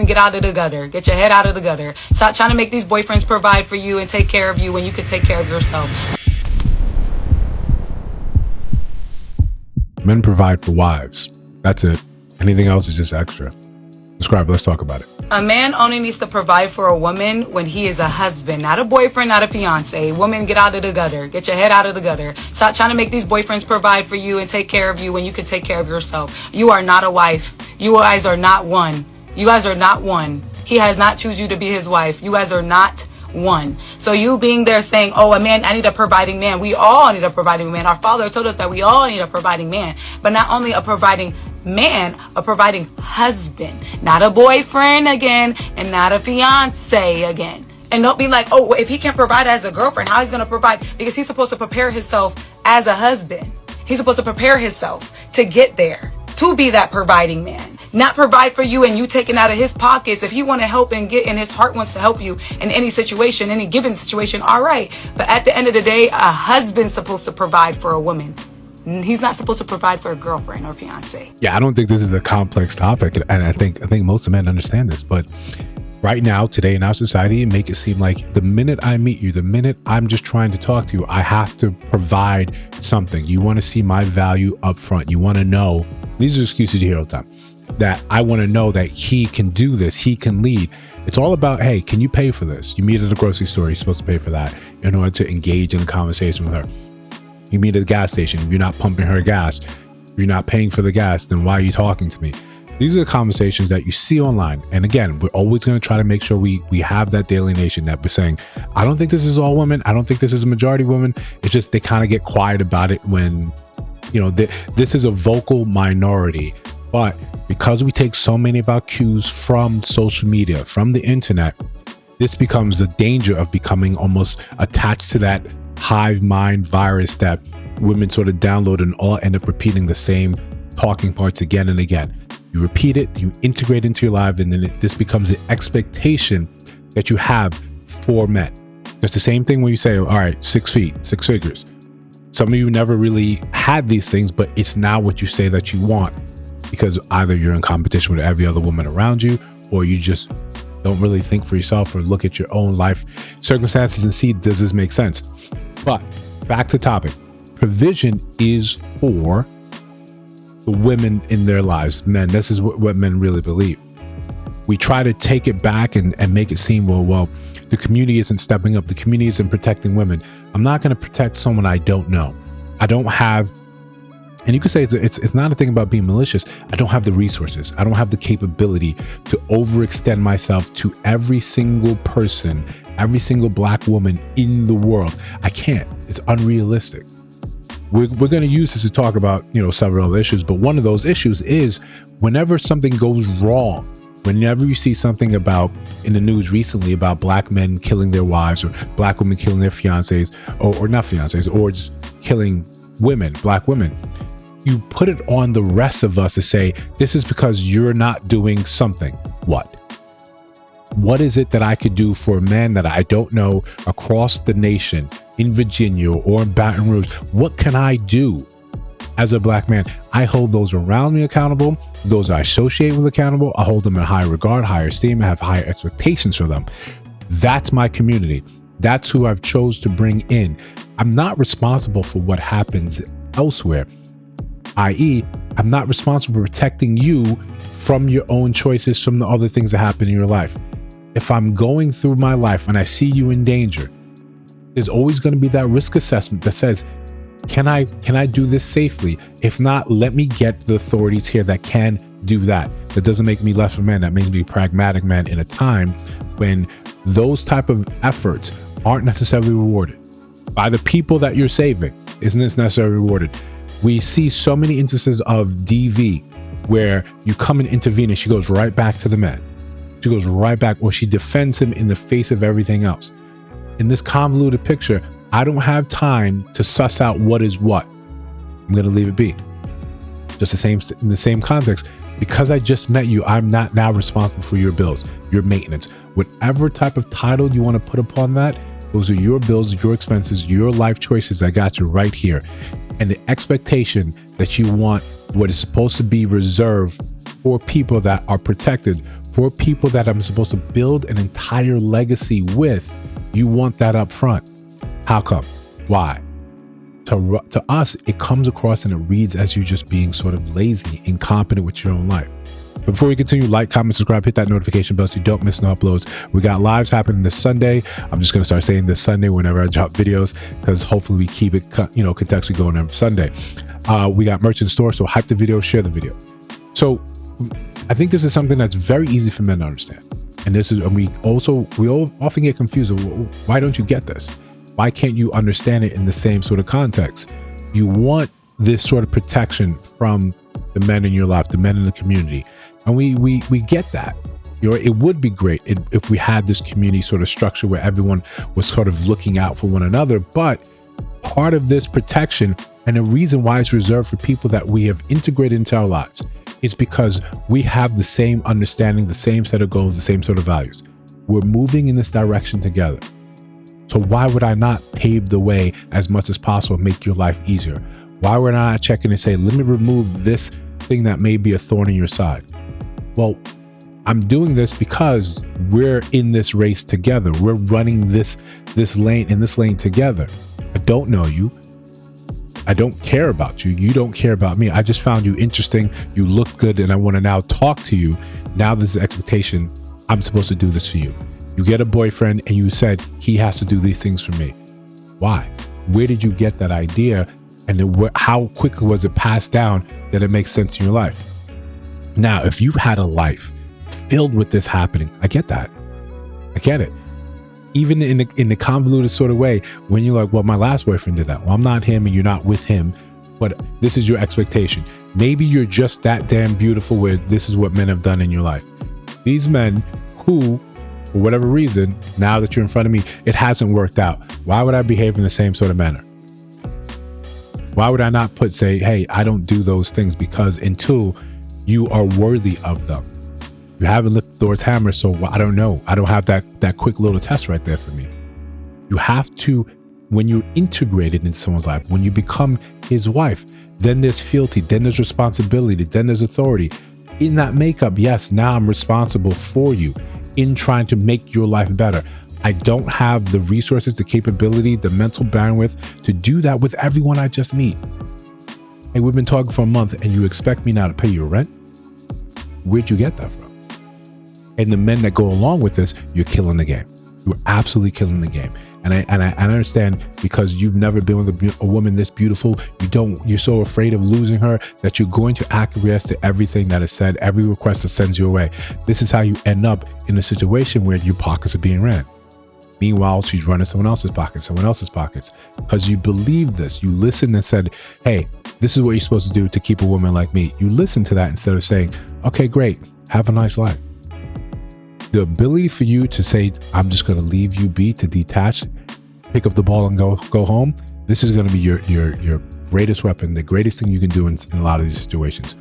Get out of the gutter. Get your head out of the gutter. Stop trying to make these boyfriends provide for you and take care of you when you could take care of yourself. Men provide for wives. That's it. Anything else is just extra. Describe it. Let's talk about it. A man only needs to provide for a woman when he is a husband, not a boyfriend, not a fiance. Woman, get out of the gutter. Get your head out of the gutter. Stop trying to make these boyfriends provide for you and take care of you when you could take care of yourself. You are not a wife. You guys are not one. You guys are not one. He has not choose you to be his wife. You guys are not one. So you being there saying, oh, a man, I need a providing man. We all need a providing man. Our father told us that we all need a providing man, but not only a providing man, a providing husband, not a boyfriend again, and not a fiance again. And don't be like, oh, well, if he can't provide as a girlfriend, how he's going to provide? Because he's supposed to prepare himself as a husband. He's supposed to prepare himself to get there, to be that providing man. Not provide for you and you taking out of his pockets. If he want to help and get, and his heart wants to help you in any situation, any given situation, all right. But at the end of the day, a husband's supposed to provide for a woman. He's not supposed to provide for a girlfriend or fiance. Yeah, I don't think this is a complex topic, and I think most men understand this. But right now, today in our society, make it seem like the minute I meet you, the minute I'm just trying to talk to you, I have to provide something. You want to see my value up front. You want to know, these are excuses you hear all the time, that I want to know that he can do this, he can lead. It's all about, hey, can you pay for this? You meet at the grocery store, you're supposed to pay for that in order to engage in a conversation with her. You meet at the gas station, you're not pumping her gas, you're not paying for the gas, then why are you talking to me? These are the conversations that you see online. And again, we're always going to try to make sure we have that delineation that we're saying, I don't think this is all women. I don't think this is a majority of women. It's just they kind of get quiet about it when, you know, this is a vocal minority. But because we take so many of our cues from social media, from the internet, this becomes the danger of becoming almost attached to that hive mind virus that women sort of download and all end up repeating the same talking parts again and again. You repeat it, you integrate into your life, and then this becomes an expectation that you have for men. It's the same thing when you say, all right, 6 feet, 6 figures. Some of you never really had these things, but it's now what you say that you want, because either you're in competition with every other woman around you, or you just don't really think for yourself or look at your own life circumstances and see, does this make sense? But back to topic. Provision is for the women in their lives, men. This is what men really believe. We try to take it back and make it seem, well, the community isn't stepping up. The community isn't protecting women. I'm not going to protect someone I don't know. I don't have, and you could say it's not a thing about being malicious. I don't have the resources. I don't have the capability to overextend myself to every single person, every single black woman in the world. I can't. It's unrealistic. We're going to use this to talk about, you know, several other issues, but one of those issues is whenever something goes wrong, whenever you see something about in the news recently about black men killing their wives or black women killing their fiancés or not fiancés, or just killing women, black women, you put it on the rest of us to say, this is because you're not doing something. What is it that I could do for a man that I don't know across the nation, in Virginia or in Baton Rouge? What can I do as a black man? I hold those around me accountable, those I associate with accountable. I hold them in high regard, higher esteem. I have higher expectations for them. That's my community. That's who I've chose to bring in. I'm not responsible for what happens elsewhere, i.e., I'm not responsible for protecting you from your own choices, from the other things that happen in your life. If I'm going through my life and I see you in danger, there's always going to be that risk assessment that says, can I do this safely? If not, let me get the authorities here that can do that. That doesn't make me less of a man. That makes me a pragmatic man in a time when those type of efforts aren't necessarily rewarded by the people that you're saving. Isn't this necessarily rewarded? We see so many instances of DV where you come and intervene and she goes right back to the man. She goes right back, or she defends him in the face of everything else. In this convoluted picture, I don't have time to suss out what is what. I'm going to leave it be. Just in the same context, because I just met you, I'm not now responsible for your bills, your maintenance, whatever type of title you want to put upon that. Those are your bills, your expenses, your life choices. I got you right here. And the expectation that you want what is supposed to be reserved for people that are protected For people that I'm supposed to build an entire legacy with, you want that up front. How come? Why? To us, it comes across and it reads as you just being sort of lazy, incompetent with your own life. But before we continue, like, comment, subscribe, hit that notification bell so you don't miss no uploads. We got lives happening this Sunday. I'm just going to start saying this Sunday whenever I drop videos, because hopefully we keep it, contextually going every Sunday. We got merch in store, so hype the video, share the video. So I think this is something that's very easy for men to understand. And we all often get confused. Why don't you get this? Why can't you understand it in the same sort of context? You want this sort of protection from the men in your life, the men in the community. And we get that. It would be great if we had this community sort of structure where everyone was sort of looking out for one another. But part of this protection, and the reason why it's reserved for people that we have integrated into our lives, is because we have the same understanding, the same set of goals, the same sort of values. We're moving in this direction together. So why would I not pave the way as much as possible, make your life easier? Why would I not check in and say, let me remove this thing that may be a thorn in your side? Well, I'm doing this because we're in this race together. We're running this lane together. I don't know you. I don't care about you. You don't care about me. I just found you interesting. You look good, and I want to now talk to you. Now there's an expectation. I'm supposed to do this for you. You get a boyfriend and you said he has to do these things for me. Why? Where did you get that idea? And how quickly was it passed down that it makes sense in your life? Now, if you've had a life filled with this happening, I get that. I get it. Even in the convoluted sort of way, when you're like, well, my last boyfriend did that. Well, I'm not him and you're not with him, but this is your expectation. Maybe you're just that damn beautiful where this is what men have done in your life. These men who, for whatever reason, now that you're in front of me, it hasn't worked out. Why would I behave in the same sort of manner? Why would I not say, hey, I don't do those things because until you are worthy of them. You haven't lifted Thor's hammer, so I don't know. I don't have that quick little test right there for me. You have to, when you're integrated in someone's life, when you become his wife, then there's fealty, then there's responsibility, then there's authority. In that makeup, yes, now I'm responsible for you in trying to make your life better. I don't have the resources, the capability, the mental bandwidth to do that with everyone I just meet. Hey, we've been talking for a month and you expect me now to pay your rent? Where'd you get that from? And the men that go along with this, you're killing the game. You're absolutely killing the game. And I understand, because you've never been with a woman this beautiful. You're so afraid of losing her that you're going to acquiesce to everything that is said, every request that sends you away. This is how you end up in a situation where your pockets are being ran. Meanwhile, she's running someone else's pockets, because you believe this. You listened and said, hey, this is what you're supposed to do to keep a woman like me. You listen to that instead of saying, okay, great, have a nice life. The ability for you to say, I'm just going to leave you be, to detach, pick up the ball and go home. This is going to be your greatest weapon, the greatest thing you can do in a lot of these situations.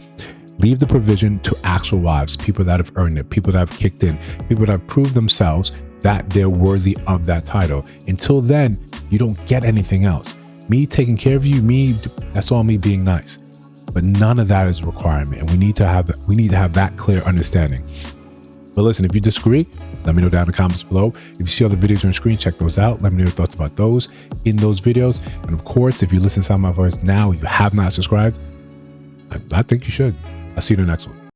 Leave the provision to actual wives, people that have earned it, people that have kicked in, people that have proved themselves that they're worthy of that title. Until then, you don't get anything else. Me taking care of you, that's all me being nice. But none of that is a requirement, and we need to have that clear understanding. But listen, if you disagree, let me know down in the comments below. If you see other videos on the screen, check those out. Let me know your thoughts about those in those videos. And of course, if you listen to some of my voice now, you have not subscribed, I think you should. I'll see you in the next one.